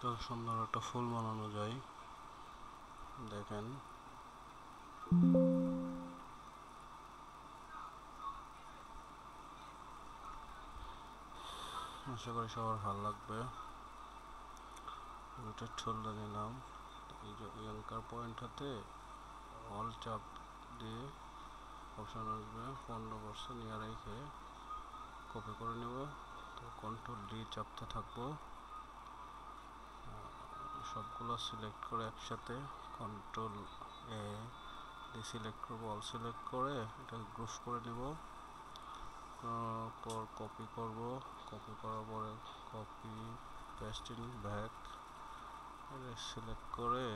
কত সুন্দর একটা ফুল বানানো যায় দেখেন। আশা করি সবার ভালো লাগবে। এটা ঠোলটা নিলাম, এই যে অ্যাঙ্কার পয়েন্ট হাতে অল চাপ দিয়ে অপশন আসবে 15% নিয়ে রেখে কপি করে নেব। তো কন্ট্রোল ডি চাপতে থাকবো, সবগুলো সিলেক্ট করে একসাথে কন্ট্রোল এ দিয়ে সিলেক্ট করবো, অল সিলেক্ট করে এটা গ্রুপ করে নেব। পর কপি করব, কপি করার পরে copy paste in back select করে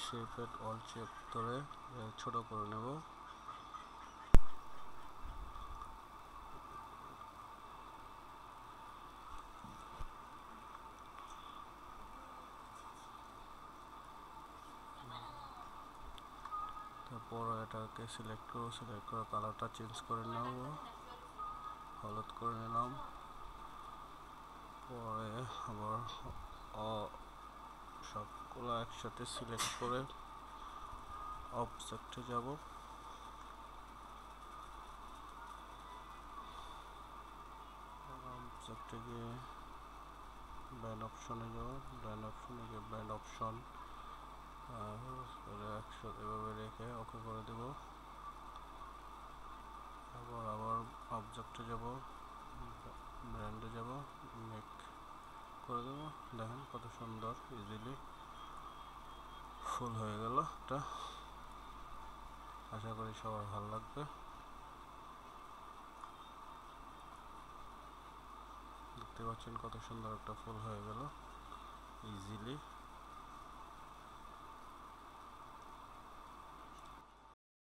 শেপ এট অল শেপ ধরে ছোট করে নেব। তারপর এটাকে সিলেক্ট করব, সিলেক্ট করে কালারটা চেঞ্জ করে নেব, হলুদ করে নিলাম। পরে আবার সবগুলো একসাথে সিলেক্ট করে অবজেক্টে যাব, অবজেক্টে গিয়ে ব্যান্ড অপশনে যাব, ব্যান্ড অপশনে গিয়ে ব্যান্ড অপশন এভাবে রেখে ওকে করে দেব। আবার অবজেক্টে যাব, ব্র্যান্ডে যাব, মেক করে দেবো। দেখেন কত সুন্দর ইজিলি ফুল হয়ে গেল এটা। আশা করি সবার ভালো লাগবে। দেখতে পাচ্ছেন কত সুন্দর একটা ফুল হয়ে গেল ইজিলি।